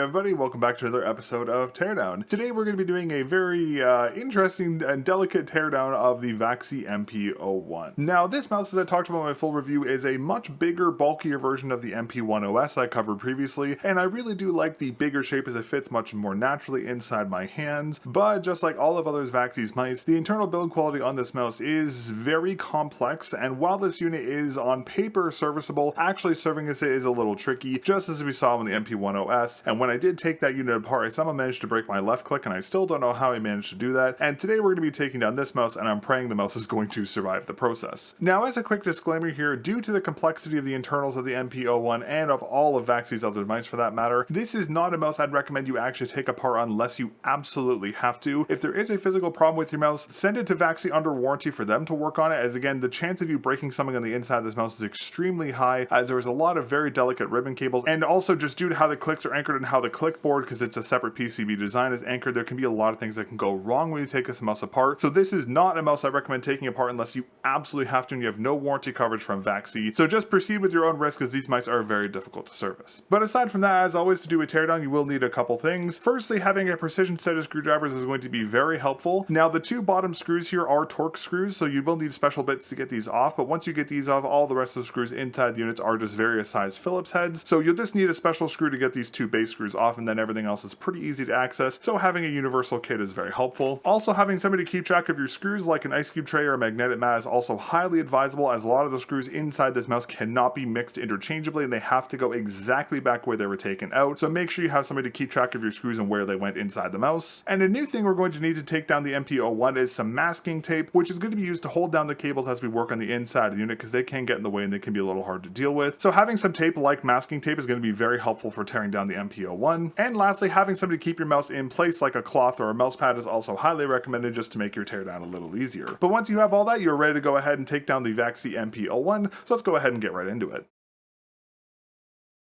everybody, welcome back to another episode of Teardown. Today we're going to be doing a very interesting and delicate teardown of the Vaxee NP-01. Now this mouse, as I talked about in my full review, is a much bigger, bulkier version of the NP-01 OS I covered previously, and I really do like the bigger shape as it fits much more naturally inside my hands, but just like all of others Vaxee's mice, the internal build quality on this mouse is very complex, and while this unit is on paper serviceable, actually serving as it is a little tricky, just as we saw on the NP-01 OS. And when I did take that unit apart, I somehow managed to break my left click, and I still don't know how I managed to do that. And today we're going to be taking down this mouse, and I'm praying the mouse is going to survive the process. Now, as a quick disclaimer here, due to the complexity of the internals of the NP-01 and of all of Vaxee's other mice for that matter, this is not a mouse I'd recommend you actually take apart unless you absolutely have to. If there is a physical problem with your mouse, send it to Vaxee under warranty for them to work on it, as again, the chance of you breaking something on the inside of this mouse is extremely high, as there is a lot of very delicate ribbon cables, and also just due to how the clicks are anchored and how the clipboard, because it's a separate PCB design, is anchored, there can be a lot of things that can go wrong when you take this mouse apart. So this is not a mouse I recommend taking apart unless you absolutely have to and you have no warranty coverage from Vaxee. So just proceed with your own risk, as these mice are very difficult to service. But aside from that, as always, to do a teardown, you will need a couple things. Firstly, having a precision set of screwdrivers is going to be very helpful. Now, the two bottom screws here are torque screws, so you will need special bits to get these off, but once you get these off, all the rest of the screws inside the units are just various size Phillips heads. So you'll just need a special screw to get these two base screws off, and then everything else is pretty easy to access, so having a universal kit is very helpful. Also, having somebody to keep track of your screws like an ice cube tray or a magnetic mat is also highly advisable, as a lot of the screws inside this mouse cannot be mixed interchangeably and they have to go exactly back where they were taken out, so make sure you have somebody to keep track of your screws and where they went inside the mouse. And a new thing we're going to need to take down the NP-01 is some masking tape, which is going to be used to hold down the cables as we work on the inside of the unit, because they can get in the way and they can be a little hard to deal with. So having some tape like masking tape is going to be very helpful for tearing down the NP-01. And lastly, having somebody keep your mouse in place like a cloth or a mouse pad is also highly recommended, just to make your teardown a little easier. But once you have all that, you're ready to go ahead and take down the Vaxee NP-01, so let's go ahead and get right into it.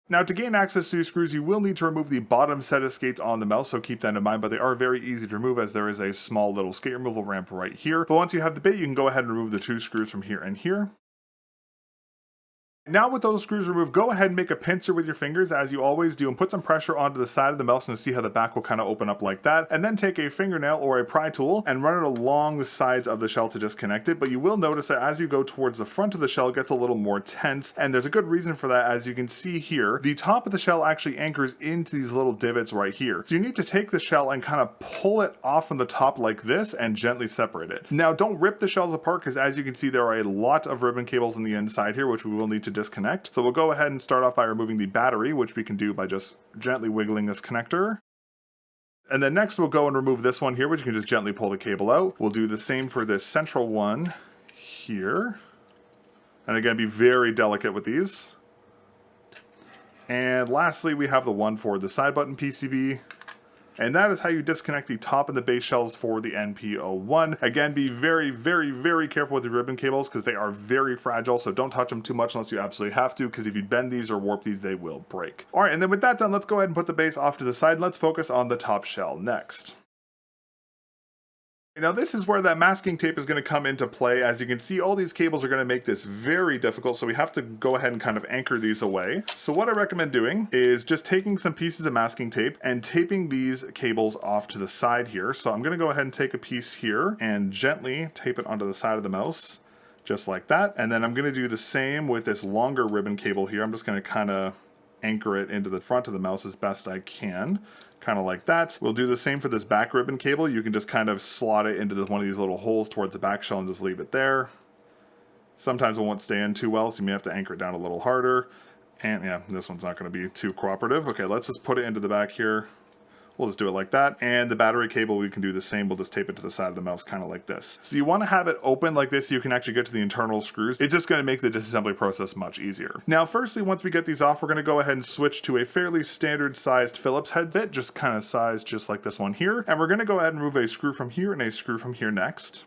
Now, to gain access to these screws, you will need to remove the bottom set of skates on the mouse, so keep that in mind, but they are very easy to remove as there is a small little skate removal ramp right here. But once you have the bit, you can go ahead and remove the two screws from here and here. Now with those screws removed, go ahead and make a pincer with your fingers as you always do and put some pressure onto the side of the mouse and see how the back will kind of open up like that. And then take a fingernail or a pry tool and run it along the sides of the shell to disconnect it. But you will notice that as you go towards the front of the shell, it gets a little more tense, and there's a good reason for that. As you can see here, the top of the shell actually anchors into these little divots right here. So you need to take the shell and kind of pull it off from the top like this and gently separate it. Now don't rip the shells apart, because as you can see, there are a lot of ribbon cables on the inside here, which we will need to disconnect. So we'll go ahead and start off by removing the battery, which we can do by just gently wiggling this connector. And then next we'll go and remove this one here, which you can just gently pull the cable out. We'll do the same for this central one here. And again, be very delicate with these. And lastly, we have the one for the side button PCB. And that is how you disconnect the top and the base shells for the NP-01. Again, be very, very, very careful with the ribbon cables, because they are very fragile, so don't touch them too much unless you absolutely have to, because if you bend these or warp these, they will break. Alright, and then with that done, let's go ahead and put the base off to the side, and let's focus on the top shell next. Now this is where that masking tape is going to come into play. As you can see, all these cables are going to make this very difficult, so we have to go ahead and kind of anchor these away. So what I recommend doing is just taking some pieces of masking tape and taping these cables off to the side here. So I'm going to go ahead and take a piece here and gently tape it onto the side of the mouse, just like that. And then I'm going to do the same with this longer ribbon cable here. I'm just going to kind of anchor it into the front of the mouse as best I can, kind of like that. We'll do the same for this back ribbon cable. You can just kind of slot it into one of these little holes towards the back shell and just leave it there. Sometimes it won't stay in too well, so you may have to anchor it down a little harder. And yeah, this one's not going to be too cooperative. Okay, let's just put it into the back here. We'll just do it like that. And the battery cable, we can do the same. We'll just tape it to the side of the mouse, kind of like this. So you want to have it open like this so you can actually get to the internal screws. It's just going to make the disassembly process much easier. Now, firstly, once we get these off, we're going to go ahead and switch to a fairly standard sized Phillips head bit, just kind of sized just like this one here. And we're going to go ahead and remove a screw from here and a screw from here next.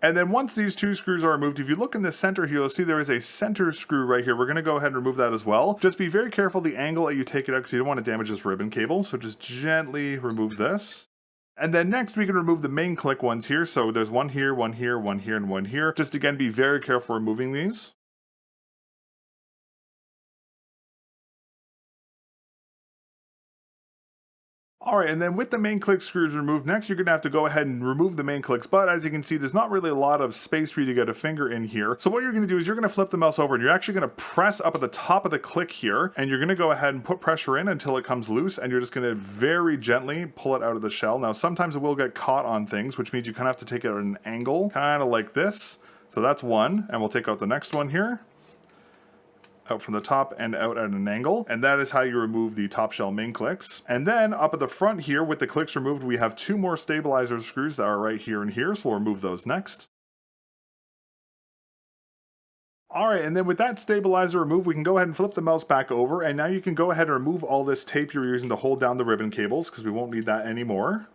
And then once these two screws are removed, if you look in the center here, you'll see there is a center screw right here. We're going to go ahead and remove that as well. Just be very careful the angle that you take it out, because you don't want to damage this ribbon cable. So just gently remove this. And then next we can remove the main click ones here. So there's one here, one here, one here, and one here. Just again, be very careful removing these. Alright, and then with the main click screws removed, next you're going to have to go ahead and remove the main clicks, but as you can see, there's not really a lot of space for you to get a finger in here. So what you're going to do is you're going to flip the mouse over and you're actually going to press up at the top of the click here, and you're going to go ahead and put pressure in until it comes loose, and you're just going to very gently pull it out of the shell. Now sometimes it will get caught on things, which means you kind of have to take it at an angle, kind of like this. So that's one, and we'll take out the next one here. Out from the top and out at an angle, and that is how you remove the top shell main clicks. And then up at the front here with the clicks removed, we have two more stabilizer screws that are right here and here, so we'll remove those next. Alright, and then with that stabilizer removed, we can go ahead and flip the mouse back over, and now you can go ahead and remove all this tape you're using to hold down the ribbon cables, because we won't need that anymore.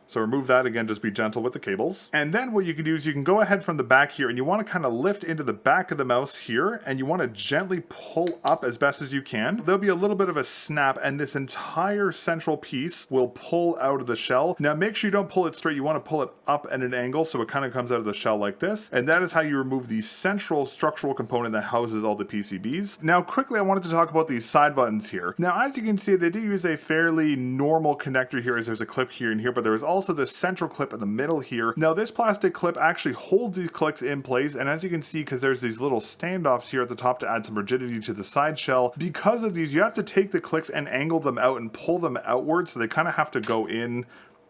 So remove that, again, just be gentle with the cables. And then what you can do is you can go ahead from the back here and you want to kind of lift into the back of the mouse here, and you want to gently pull up as best as you can. There'll be a little bit of a snap and this entire central piece will pull out of the shell. Now make sure you don't pull it straight, you want to pull it up at an angle so it kind of comes out of the shell like this. And that is how you remove the central structural component that houses all the PCBs. Now quickly I wanted to talk about these side buttons here. Now as you can see, they do use a fairly normal connector here, as there's a clip here and here, but there is also this central clip in the middle here. Now this plastic clip actually holds these clicks in place, and as you can see, because there's these little standoffs here at the top to add some rigidity to the side shell, because of these you have to take the clicks and angle them out and pull them outwards, so they kind of have to go in.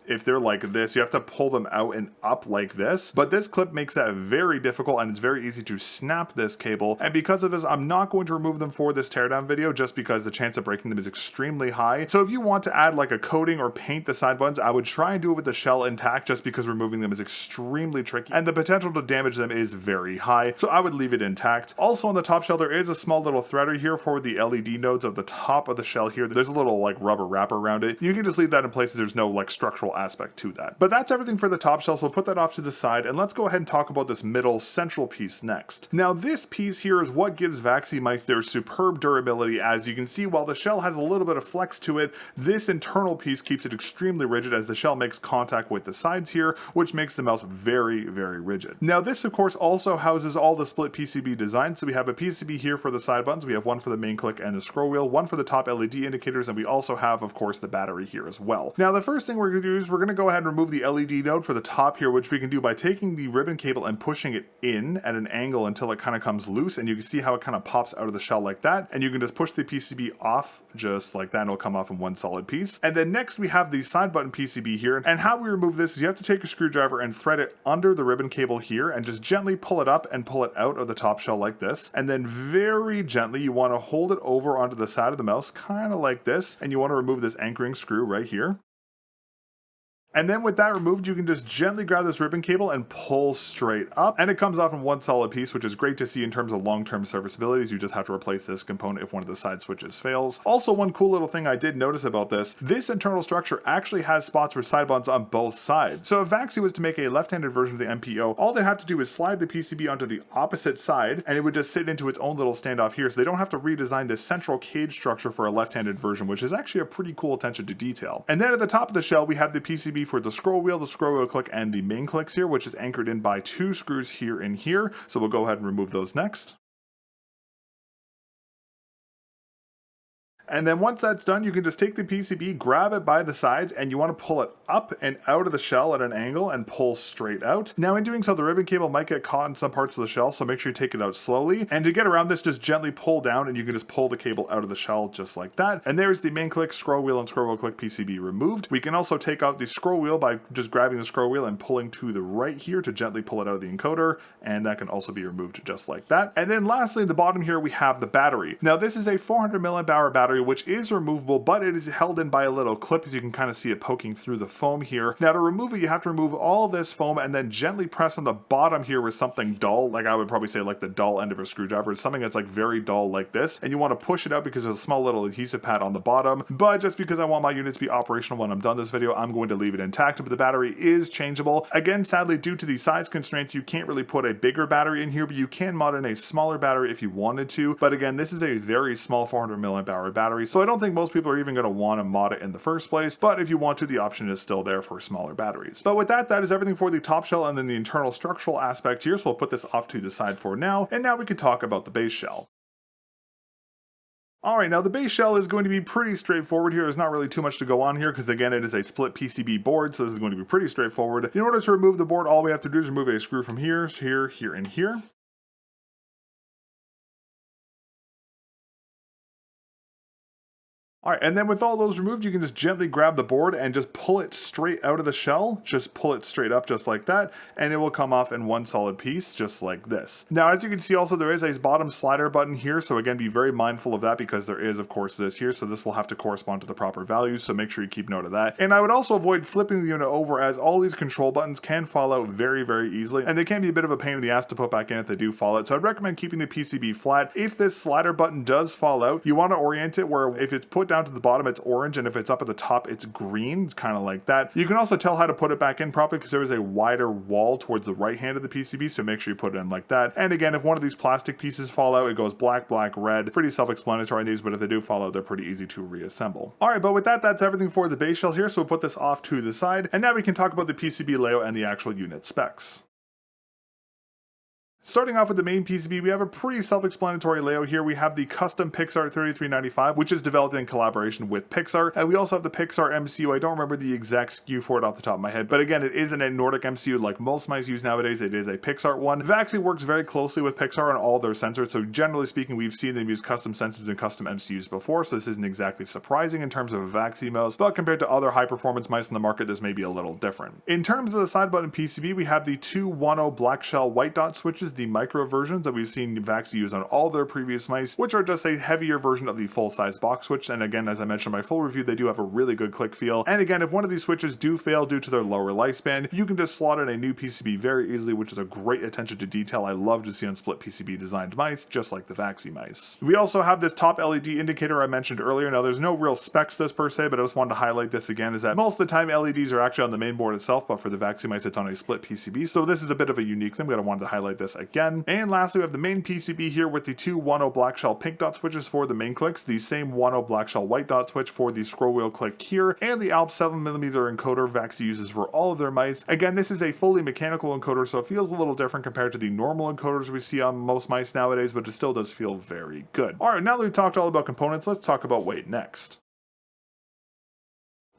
If they're like this, you have to pull them out and up like this, but this clip makes that very difficult, and it's very easy to snap this cable. And because of this, I'm not going to remove them for this teardown video, just because the chance of breaking them is extremely high. So if you want to add like a coating or paint the side buttons, I would try and do it with the shell intact, just because removing them is extremely tricky and the potential to damage them is very high. So I would leave it intact. Also on the top shell, there is a small little threader here for the LED nodes of the top of the shell here. There's a little like rubber wrapper around it. You can just leave that in place. There's no like structural aspect to that. But that's everything for the top shell, so we'll put that off to the side, and let's go ahead and talk about this middle central piece next. Now this piece here is what gives Vaxee mics their superb durability. As you can see, while the shell has a little bit of flex to it, this internal piece keeps it extremely rigid, as the shell makes contact with the sides here, which makes the mouse very, very rigid. Now this of course also houses all the split PCB designs, so we have a PCB here for the side buttons, we have one for the main click and the scroll wheel, one for the top LED indicators, and we also have of course the battery here as well. Now the first thing we're going to do is we're going to go ahead and remove the LED node for the top here, which we can do by taking the ribbon cable and pushing it in at an angle until it kind of comes loose, and you can see how it kind of pops out of the shell like that, and you can just push the PCB off just like that, and it'll come off in one solid piece. And then next we have the side button PCB here, and how we remove this is you have to take a screwdriver and thread it under the ribbon cable here and just gently pull it up and pull it out of the top shell like this, and then very gently you want to hold it over onto the side of the mouse kind of like this, and you want to remove this anchoring screw right here. And then with that removed, you can just gently grab this ribbon cable and pull straight up, and it comes off in one solid piece, which is great to see in terms of long-term serviceabilities. You just have to replace this component if one of the side switches fails. Also, one cool little thing I did notice about this internal structure actually has spots for side buttons on both sides. So if Vaxee was to make a left-handed version of the MPO, all they have to do is slide the PCB onto the opposite side, and it would just sit into its own little standoff here, so they don't have to redesign this central cage structure for a left-handed version, which is actually a pretty cool attention to detail. And then at the top of the shell, we have the PCB for the scroll wheel click, and the main clicks here, which is anchored in by two screws here and here. So we'll go ahead and remove those next. And then once that's done, you can just take the PCB, grab it by the sides, and you want to pull it up and out of the shell at an angle and pull straight out. Now in doing so, the ribbon cable might get caught in some parts of the shell, so make sure you take it out slowly. And to get around this, just gently pull down, and you can just pull the cable out of the shell just like that. And there's the main click, scroll wheel, and scroll wheel click PCB removed. We can also take out the scroll wheel by just grabbing the scroll wheel and pulling to the right here to gently pull it out of the encoder, and that can also be removed just like that. And then lastly, at the bottom here, we have the battery. Now this is a 400 milliamp hour battery, which is removable, but it is held in by a little clip, as you can kind of see it poking through the foam here. Now to remove it, you have to remove all this foam and then gently press on the bottom here with something dull, like I would probably say like the dull end of a screwdriver. It's something that's like very dull like this, and you want to push it out because there's a small little adhesive pad on the bottom. But just because I want my unit to be operational when I'm done this video, I'm going to leave it intact, but the battery is changeable. Again, sadly, due to the size constraints, you can't really put a bigger battery in here, but you can mod in a smaller battery if you wanted to. But again, this is a very small 400 milliamp hour battery, so I don't think most people are even going to want to mod it in the first place, but if you want to, the option is still there for smaller batteries. But with that, that is everything for the top shell and then the internal structural aspect here, so we'll put this off to the side for now, and now we can talk about the base shell. Alright, now the base shell is going to be pretty straightforward here. There's not really too much to go on here because again it is a split PCB board, so this is going to be pretty straightforward. In order to remove the board, all we have to do is remove a screw from here, here, here, and here. Alright, and then with all those removed, you can just gently grab the board and just pull it straight out of the shell. Just pull it straight up just like that, and it will come off in one solid piece, just like this. Now, as you can see also, there is a bottom slider button here, so again, be very mindful of that because there is, of course, this here, so this will have to correspond to the proper values, so make sure you keep note of that. And I would also avoid flipping the unit over, as all these control buttons can fall out very, very easily, and they can be a bit of a pain in the ass to put back in if they do fall out, so I'd recommend keeping the PCB flat. If this slider button does fall out, you want to orient it where if it's put down to the bottom, it's orange, and if it's up at the top, it's green, kind of like that. You can also tell how to put it back in properly because there is a wider wall towards the right hand of the PCB, so make sure you put it in like that. And again, if one of these plastic pieces fall out, it goes black, black, red. Pretty self-explanatory in these, but if they do fall out, they're pretty easy to reassemble. Alright, but with that, that's everything for the base shell here, so we'll put this off to the side, and now we can talk about the PCB layout and the actual unit specs. Starting off with the main PCB, we have a pretty self-explanatory layout here. We have the custom Pixar 3395, which is developed in collaboration with Pixar, and we also have the Pixar MCU. I don't remember the exact SKU for it off the top of my head, but again, it isn't a Nordic MCU like most mice use nowadays. It is a Pixar one. Vaxee works very closely with Pixar on all their sensors, so generally speaking, we've seen them use custom sensors and custom MCUs before, so this isn't exactly surprising in terms of a Vaxee mouse, but compared to other high-performance mice in the market, this may be a little different. In terms of the side button PCB, we have the two 1.0 black shell white dot switches, the micro versions that we've seen Vaxee use on all their previous mice, which are just a heavier version of the full-size box switch. And again, as I mentioned in my full review, they do have a really good click feel. And again, if one of these switches do fail due to their lower lifespan, you can just slot in a new PCB very easily, which is a great attention to detail I love to see on split PCB designed mice, just like the Vaxee mice. We also have this top LED indicator I mentioned earlier. Now, there's no real specs to this per se, but I just wanted to highlight this again, is that most of the time LEDs are actually on the main board itself, but for the Vaxee mice, it's on a split PCB. So this is a bit of a unique thing, but I wanted to highlight this again. And lastly, we have the main PCB here with the two 1.0 black shell pink dot switches for the main clicks, the same 1.0 black shell white dot switch for the scroll wheel click here, and the ALP 7mm encoder Vaxee uses for all of their mice. Again, this is a fully mechanical encoder, so it feels a little different compared to the normal encoders we see on most mice nowadays, but it still does feel very good. Alright, now that we've talked all about components, let's talk about weight next.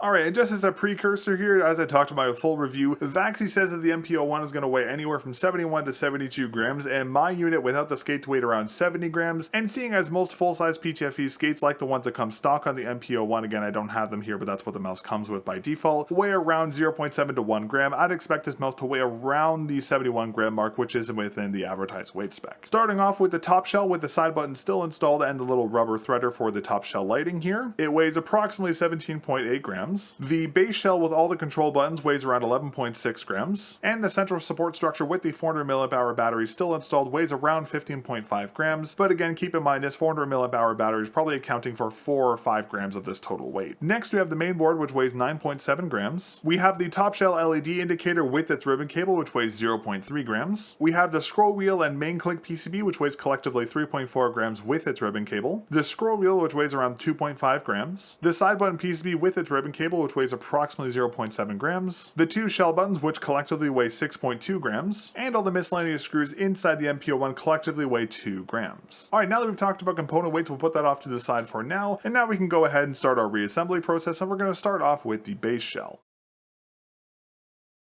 Alright, and just as a precursor here, as I talked about my full review, Vaxee says that the NP-01 is going to weigh anywhere from 71 to 72 grams, and my unit without the skates weighed around 70 grams, and seeing as most full-size PTFE skates, like the ones that come stock on the NP-01, again I don't have them here, but that's what the mouse comes with by default, weigh around 0.7 to 1 gram, I'd expect this mouse to weigh around the 71 gram mark, which is within the advertised weight spec. Starting off with the top shell with the side button still installed and the little rubber threader for the top shell lighting here, it weighs approximately 17.8 grams. The base shell with all the control buttons weighs around 11.6 grams, and the central support structure with the 400 mAh battery still installed weighs around 15.5 grams, but again keep in mind this 400 mAh battery is probably accounting for 4 or 5 grams of this total weight. Next we have the main board, which weighs 9.7 grams. We have the top shell LED indicator with its ribbon cable, which weighs 0.3 grams. We have the scroll wheel and main click PCB, which weighs collectively 3.4 grams with its ribbon cable. The scroll wheel, which weighs around 2.5 grams. The side button PCB with its ribbon cable, which weighs approximately 0.7 grams, the two shell buttons, which collectively weigh 6.2 grams, and all the miscellaneous screws inside the NP-01 collectively weigh 2 grams. Alright, now that we've talked about component weights, we'll put that off to the side for now, and now we can go ahead and start our reassembly process, and we're going to start off with the base shell.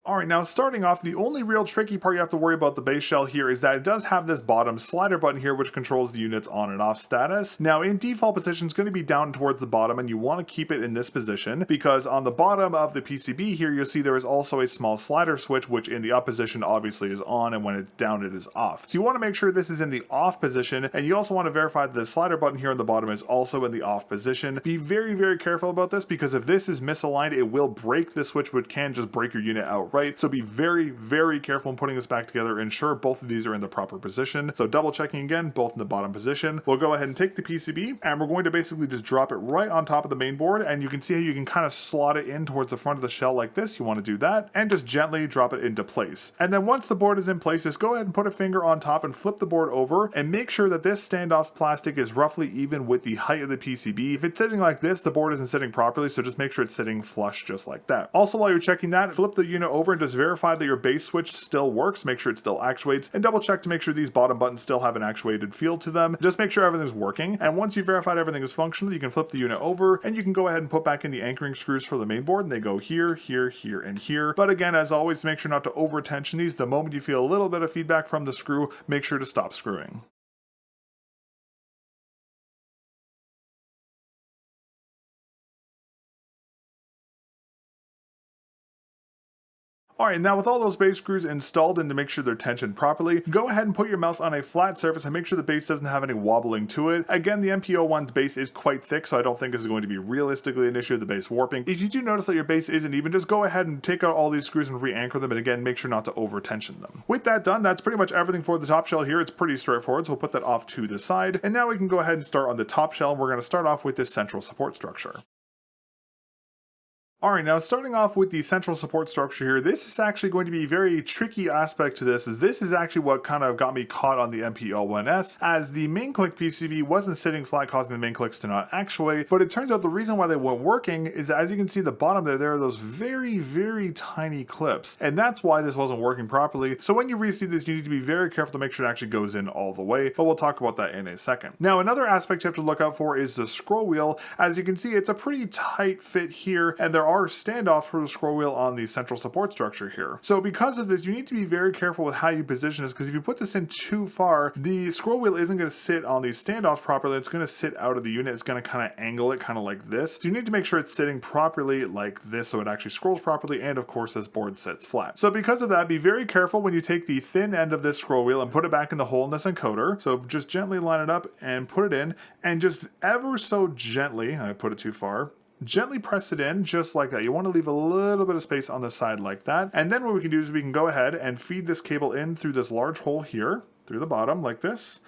Alright, now starting off, the only real tricky part you have to worry about the base shell here is that it does have this bottom slider button here which controls the unit's on and off status. Now in default position it's going to be down towards the bottom, and you want to keep it in this position because on the bottom of the PCB here you'll see there is also a small slider switch which in the up position obviously is on, and when it's down it is off. So you want to make sure this is in the off position, and you also want to verify that the slider button here on the bottom is also in the off position. Be very, very careful about this because if this is misaligned it will break the switch, which can just break your unit outright. So be very, very careful in putting this back together. Ensure both of these are in the proper position. So double checking again, both in the bottom position. We'll go ahead and take the PCB and we're going to basically just drop it right on top of the main board, and you can see how you can kind of slot it in towards the front of the shell like this. You want to do that and just gently drop it into place. And then once the board is in place, just go ahead and put a finger on top and flip the board over and make sure that this standoff plastic is roughly even with the height of the PCB. If it's sitting like this, the board isn't sitting properly, so just make sure it's sitting flush just like that. Also, while you're checking that, flip the unit over over and just verify that your base switch still works, make sure it still actuates, and double check to make sure these bottom buttons still have an actuated feel to them. Just make sure everything's working, and once you've verified everything is functional, you can flip the unit over, and you can go ahead and put back in the anchoring screws for the main board, and they go here, here, here, and here. But again, as always, make sure not to over tension these. The moment you feel a little bit of feedback from the screw, make sure to stop screwing. Alright, now with all those base screws installed and to make sure they're tensioned properly, go ahead and put your mouse on a flat surface and make sure the base doesn't have any wobbling to it. Again, the NP-01's base is quite thick, so I don't think this is going to be realistically an issue of the base warping. If you do notice that your base isn't even, just go ahead and take out all these screws and re-anchor them, and again, make sure not to over tension them. With that done, that's pretty much everything for the top shell here. It's pretty straightforward, so we'll put that off to the side. And now we can go ahead and start on the top shell, and we're going to start off with this central support structure. Alright, now starting off with the central support structure here, this is actually going to be a very tricky aspect to this, as this is actually what kind of got me caught on the NP-01S, as the main click PCB wasn't sitting flat, causing the main clicks to not actuate, but it turns out the reason why they weren't working is that, as you can see at the bottom there are those very, very tiny clips, and that's why this wasn't working properly. So when you receive this, you need to be very careful to make sure it actually goes in all the way, but we'll talk about that in a second. Now, another aspect you have to look out for is the scroll wheel. As you can see, it's a pretty tight fit here, and there are standoffs for the scroll wheel on the central support structure here. So because of this, you need to be very careful with how you position this, because if you put this in too far, the scroll wheel isn't going to sit on these standoffs properly. It's going to sit out of the unit. It's going to kind of angle it kind of like this. So you need to make sure it's sitting properly like this so it actually scrolls properly, and of course this board sits flat. So because of that, be very careful when you take the thin end of this scroll wheel and put it back in the hole in this encoder. So just gently line it up and put it in, and just ever so gently, I put it too far, gently press it in just like that. You want to leave a little bit of space on the side like that. And then what we can do is we can go ahead and feed this cable in through this large hole here, through the bottom like this,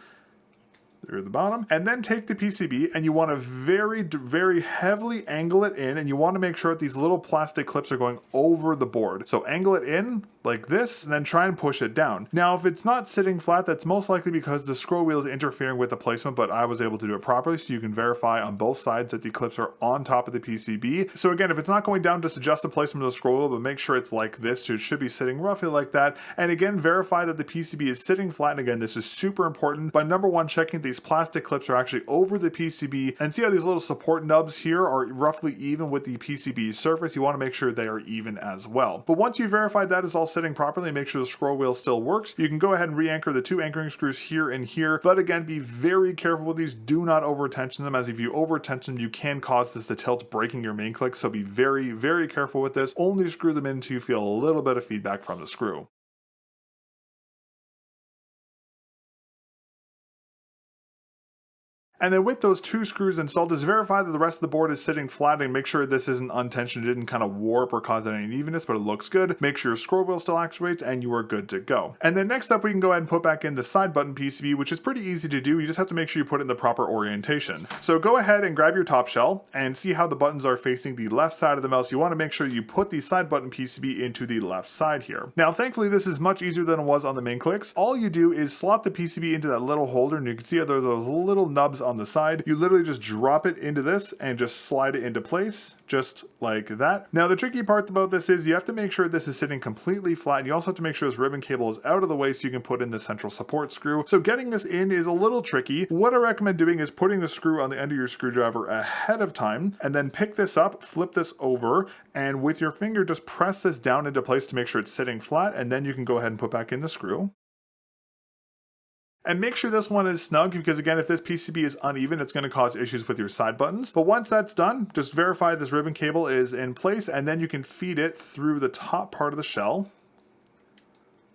through the bottom, and then take the PCB and you want to very, very heavily angle it in, and you want to make sure that these little plastic clips are going over the board. So angle it in like this, and then try and push it down. Now, if it's not sitting flat, that's most likely because the scroll wheel is interfering with the placement, but I was able to do it properly, so you can verify on both sides that the clips are on top of the PCB. So again, if it's not going down, just adjust the placement of the scroll wheel, but make sure it's like this, so it should be sitting roughly like that. And again, verify that the PCB is sitting flat, and again, this is super important. By number one, checking these plastic clips are actually over the PCB, and see how these little support nubs here are roughly even with the PCB surface. You want to make sure they are even as well. But once you verify that is all sitting properly, make sure the scroll wheel still works, you can go ahead and re-anchor the two anchoring screws here and here. But again, be very careful with these. Do not over tension them, as if you over tension them, you can cause this to tilt, breaking your main click. So be very, very careful with this. Only screw them in until you feel a little bit of feedback from the screw. And then with those two screws installed, just verify that the rest of the board is sitting flat, and make sure this isn't untensioned, it didn't kind of warp or cause any unevenness, but it looks good. Make sure your scroll wheel still actuates, and you are good to go. And then next up, we can go ahead and put back in the side button PCB, which is pretty easy to do. You just have to make sure you put it in the proper orientation. So go ahead and grab your top shell and see how the buttons are facing the left side of the mouse. You want to make sure you put the side button PCB into the left side here. Now, thankfully, this is much easier than it was on the main clicks. All you do is slot the PCB into that little holder, and you can see how there's those little nubs on the side. You literally just drop it into this and just slide it into place, just like that. Now, the tricky part about this is you have to make sure this is sitting completely flat, and you also have to make sure this ribbon cable is out of the way so you can put in the central support screw. So getting this in is a little tricky. What I recommend doing is putting the screw on the end of your screwdriver ahead of time, and then pick this up, flip this over, and with your finger just press this down into place to make sure it's sitting flat, and then you can go ahead and put back in the screw. And make sure this one is snug, because again, if this PCB is uneven, it's going to cause issues with your side buttons. But once that's done, just verify this ribbon cable is in place, and then you can feed it through the top part of the shell.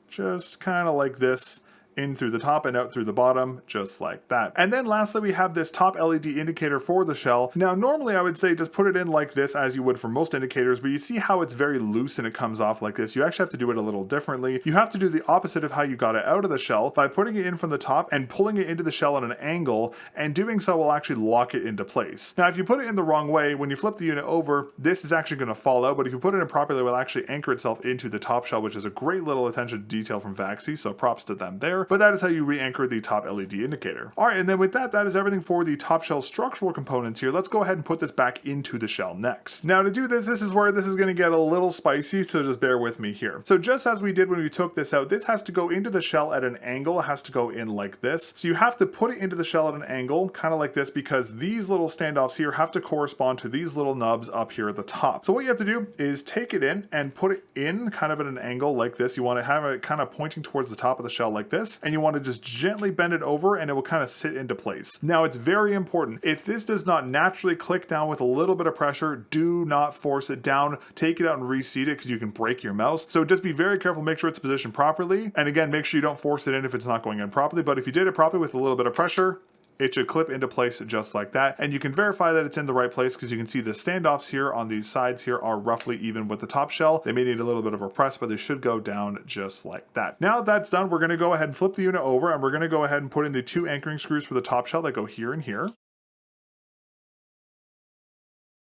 Just kind of like this. In through the top and out through the bottom, just like that. And then lastly, we have this top LED indicator for the shell. Now, normally I would say just put it in like this, as you would for most indicators, but you see how it's very loose and it comes off like this. You actually have to do it a little differently. You have to do the opposite of how you got it out of the shell by putting it in from the top and pulling it into the shell at an angle, and doing so will actually lock it into place. Now, if you put it in the wrong way, when you flip the unit over, this is actually going to fall out, but if you put it in properly, it will actually anchor itself into the top shell, which is a great little attention to detail from Vaxee, so props to them there. but that is how you re-anchor the top LED indicator. All right, and then with that, that is everything for the top shell structural components here. Let's go ahead and put this back into the shell next. Now to do this, this is where this is going to get a little spicy, so just bear with me here. So just as we did when we took this out, this has to go into the shell at an angle. It has to go in like this. So you have to put it into the shell at an angle, kind of like this, because these little standoffs here have to correspond to these little nubs up here at the top. So what you have to do is take it in and put it in kind of at an angle like this. You want to have it kind of pointing towards the top of the shell like this, and you want to just gently bend it over and it will kind of sit into place. Now it's very important. If this does not naturally click down with a little bit of pressure, do not force it down. Take it out and reseat it because you can break your mouse. So just be very careful, make sure it's positioned properly. And again, make sure you don't force it in if it's not going in properly. But if you did it properly with a little bit of pressure, it should clip into place just like that. And you can verify that it's in the right place because you can see the standoffs here on these sides here are roughly even with the top shell. They may need a little bit of a press, but they should go down just like that. Now that that's done, we're going to go ahead and flip the unit over, and we're going to go ahead and put in the 2 anchoring screws for the top shell that go here and here.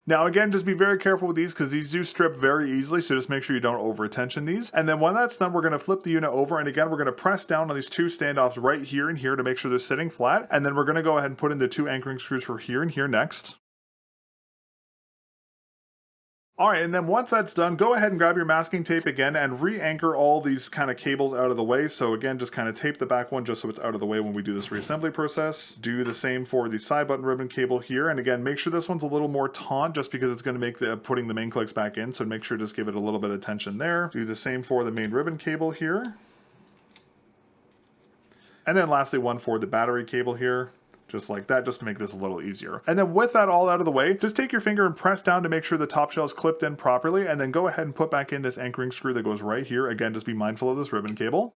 Now again, just be very careful with these because these do strip very easily, so just make sure you don't over tension these. And then when that's done, we're going to flip the unit over, and again, we're going to press down on these 2 standoffs right here and here to make sure they're sitting flat. And then we're going to go ahead and put in the 2 anchoring screws for here and here next. All right, and then once that's done, go ahead and grab your masking tape again and re-anchor all these kind of cables out of the way. So again, just kind of tape the back one just so it's out of the way when we do this reassembly process. Do the same for the side button ribbon cable here. And again, make sure this one's a little more taut just because it's going to make the putting the main clicks back in. So make sure to just give it a little bit of tension there. Do the same for the main ribbon cable here. And then lastly, one for the battery cable here. Just like that, just to make this a little easier. And then with that all out of the way, just take your finger and press down to make sure the top shell is clipped in properly, and then go ahead and put back in this anchoring screw that goes right here. Again, just be mindful of this ribbon cable.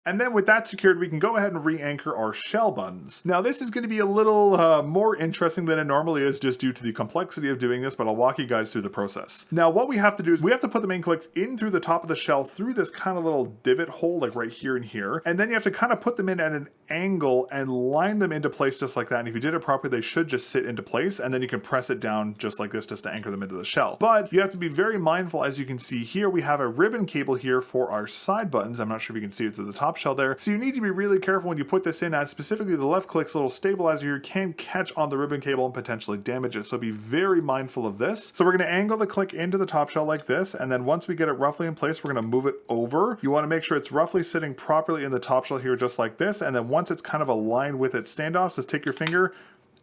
And then with that secured, we can go ahead and re-anchor our shell buttons. Now this is going to be a little more interesting than it normally is just due to the complexity of doing this, but I'll walk you guys through the process. Now what we have to do is we have to put the main clicks in through the top of the shell through this kind of little divot hole like right here and here. And then you have to kind of put them in at an angle and line them into place just like that. And if you did it properly, they should just sit into place, and then you can press it down just like this just to anchor them into the shell. But you have to be very mindful. As you can see here, we have a ribbon cable here for our side buttons. I'm not sure if you can see it through the top shell there. So you need to be really careful when you put this in, as specifically the left click's little stabilizer here can catch on the ribbon cable and potentially damage it. So be very mindful of this. So we're going to angle the click into the top shell like this, and then once we get it roughly in place, we're going to move it over. You want to make sure it's roughly sitting properly in the top shell here just like this, and then once it's kind of aligned with its standoffs, just take your finger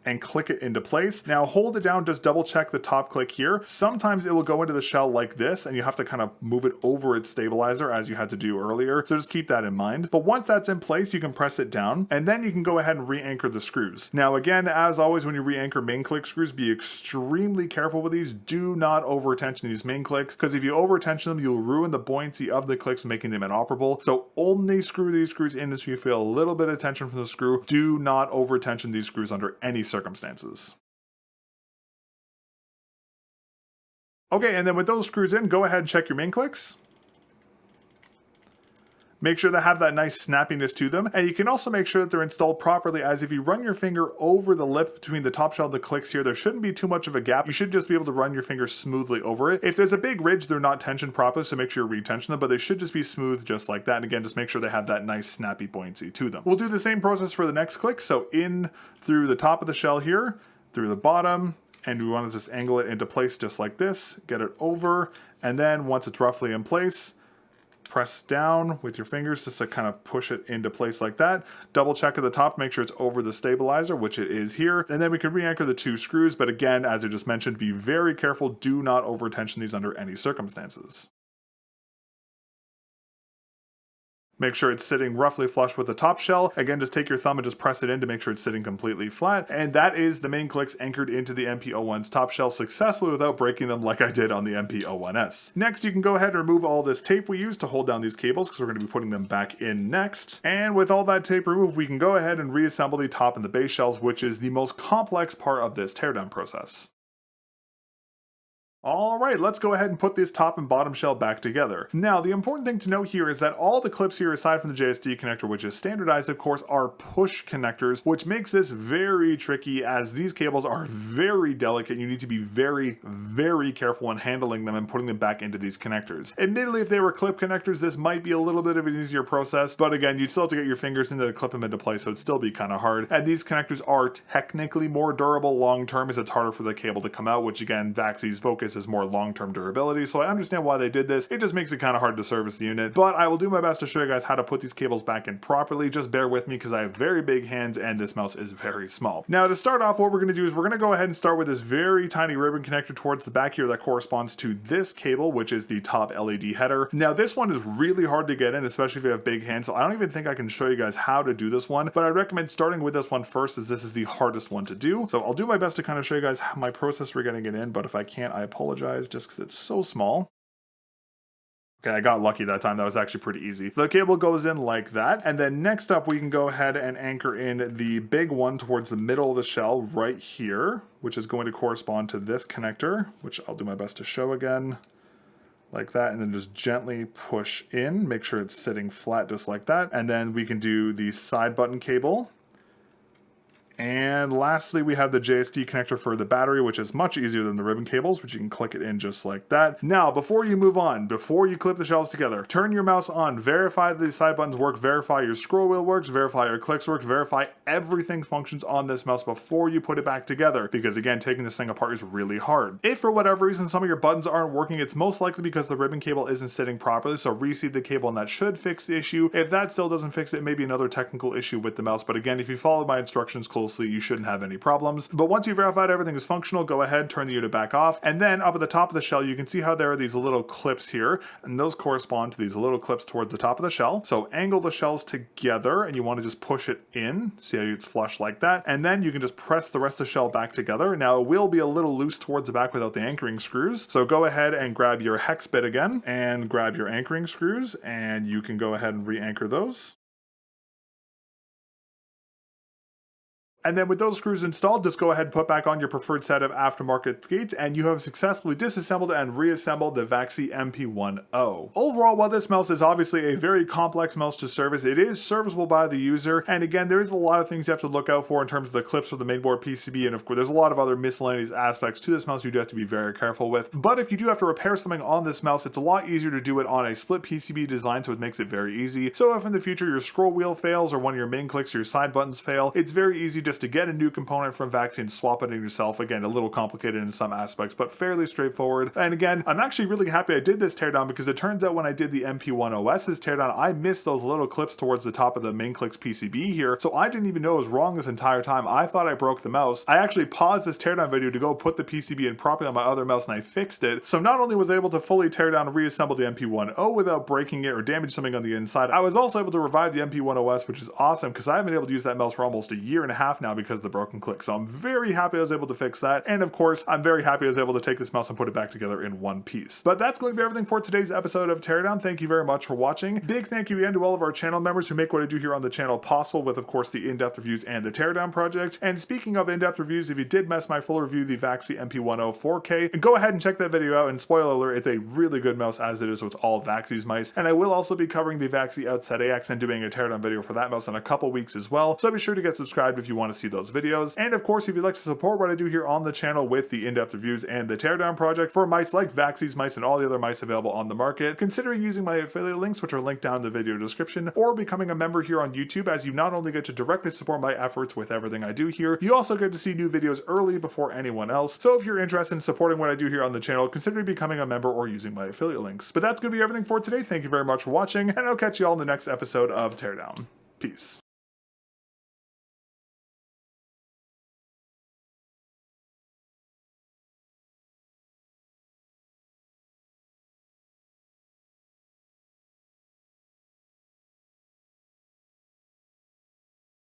and click it into place. Now hold it down, just double check the top click here. Sometimes it will go into the shell like this and you have to kind of move it over its stabilizer as you had to do earlier. So just keep that in mind. But once that's in place, you can press it down and then you can go ahead and re-anchor the screws. Now again, as always, when you re-anchor main click screws, be extremely careful with these. Do not over tension these main clicks, because if you over tension them, you'll ruin the buoyancy of the clicks, making them inoperable. So only screw these screws in as you feel a little bit of tension from the screw. Do not over tension these screws under any circumstances. Okay, and then with those screws in, go ahead and check your main clicks. Make sure they have that nice snappiness to them. And you can also make sure that they're installed properly, as if you run your finger over the lip between the top shell and the clicks here, there shouldn't be too much of a gap. You should just be able to run your finger smoothly over it. If there's a big ridge, they're not tensioned properly, so make sure you re-tension them, but they should just be smooth just like that. And again, just make sure they have that nice snappy buoyancy to them. We'll do the same process for the next click. So in through the top of the shell here, through the bottom, and we want to just angle it into place just like this, get it over, and then once it's roughly in place, press down with your fingers just to kind of push it into place like that. Double check at the top, make sure it's over the stabilizer, which it is here. And then we can re-anchor the 2 screws. But again, as I just mentioned, be very careful. Do not over tension these under any circumstances. Make sure it's sitting roughly flush with the top shell. Again, just take your thumb and just press it in to make sure it's sitting completely flat. And that is the main clicks anchored into the NP-01's top shell successfully without breaking them like I did on the NP-01S. Next, you can go ahead and remove all this tape we used to hold down these cables, because we're going to be putting them back in next. And with all that tape removed, we can go ahead and reassemble the top and the base shells, which is the most complex part of this teardown process. Alright, let's go ahead and put this top and bottom shell back together. Now, the important thing to note here is that all the clips here, aside from the JSD connector, which is standardized of course, are push connectors, which makes this very tricky as these cables are very delicate. You need to be very, very careful when handling them and putting them back into these connectors. Admittedly, if they were clip connectors, this might be a little bit of an easier process, but again, you'd still have to get your fingers into to clip them into place, so it'd still be kind of hard. And these connectors are technically more durable long term as it's harder for the cable to come out, which again, Vaxee's focus is more long-term durability, so I understand why they did this. It just makes it kind of hard to service the unit, but I will do my best to show you guys how to put these cables back in properly. Just bear with me because I have very big hands and this mouse is very small. Now to start off, what we're going to do is we're going to go ahead and start with this very tiny ribbon connector towards the back here that corresponds to this cable, which is the top LED header. Now this one is really hard to get in, especially if you have big hands, so I don't even think I can show you guys how to do this one, but I recommend starting with this one first as this is the hardest one to do. So I'll do my best to kind of show you guys my process for getting it in, but if I can't, I apologize just because it's so small. Okay, I got lucky that time. That was actually pretty easy. The cable goes in like that, and then next up we can go ahead and anchor in the big one towards the middle of the shell right here, which is going to correspond to this connector, which I'll do my best to show again. Like that, and then just gently push in, make sure it's sitting flat just like that, and then we can do the side button cable. And lastly, we have the JSD connector for the battery, which is much easier than the ribbon cables, which you can click it in just like that. Now, before you move on, before you clip the shells together, turn your mouse on, verify that these side buttons work, verify your scroll wheel works, verify your clicks work, verify everything functions on this mouse before you put it back together, because again, taking this thing apart is really hard. If for whatever reason some of your buttons aren't working, it's most likely because the ribbon cable isn't sitting properly, so reseat the cable and that should fix the issue. If that still doesn't fix it, it may be another technical issue with the mouse, but again, if you follow my instructions closely, you shouldn't have any problems. But once you've verified everything is functional, go ahead, turn the unit back off, and then up at the top of the shell, you can see how there are these little clips here, and those correspond to these little clips towards the top of the shell. So angle the shells together, and you want to just push it in, see how it's flush like that, and then you can just press the rest of the shell back together. Now it will be a little loose towards the back without the anchoring screws, so go ahead and grab your hex bit again, and grab your anchoring screws, and you can go ahead and re-anchor those. And then with those screws installed, just go ahead and put back on your preferred set of aftermarket gates, and you have successfully disassembled and reassembled the Vaxee NP-01. Overall, while this mouse is obviously a very complex mouse to service, it is serviceable by the user. And again, there is a lot of things you have to look out for in terms of the clips for the mainboard PCB, and of course, there's a lot of other miscellaneous aspects to this mouse you do have to be very careful with. But if you do have to repair something on this mouse, it's a lot easier to do it on a split PCB design, so it makes it very easy. So if in the future your scroll wheel fails or one of your main clicks or your side buttons fail, it's very easy just to get a new component from Vaxee and swap it in yourself. Again, a little complicated in some aspects, but fairly straightforward. And again, I'm actually really happy I did this teardown because it turns out when I did the NP-01 OS's teardown, I missed those little clips towards the top of the main clicks PCB here, so I didn't even know it was wrong this entire time. I thought I broke the mouse. I actually paused this teardown video to go put the PCB in properly on my other mouse, and I fixed it. So not only was I able to fully tear down and reassemble the NP-01 without breaking it or damage something on the inside, I was also able to revive the NP-01 OS, which is awesome because I haven't been able to use that mouse for almost a year and a half now because of the broken click. So I'm very happy I was able to fix that. And of course, I'm very happy I was able to take this mouse and put it back together in one piece. But that's going to be everything for today's episode of Teardown. Thank you very much for watching. Big thank you again to all of our channel members who make what I do here on the channel possible, with of course the in-depth reviews and the Teardown project. And speaking of in-depth reviews, if you did miss my full review, the Vaxee NP-10 4K, go ahead and check that video out. And spoiler alert, it's a really good mouse as it is with all Vaxee's mice. And I will also be covering the Vaxee Outset AX and doing a Teardown video for that mouse in a couple weeks as well. So be sure to get subscribed if you want to see those videos. And of course, if you'd like to support what I do here on the channel with the in-depth reviews and the Teardown project for mice like Vaxee's mice and all the other mice available on the market, consider using my affiliate links, which are linked down in the video description, or becoming a member here on YouTube, as you not only get to directly support my efforts with everything I do here, you also get to see new videos early before anyone else. So if you're interested in supporting what I do here on the channel, consider becoming a member or using my affiliate links. But that's going to be everything for today. Thank you very much for watching, and I'll catch you all in the next episode of Teardown. Peace.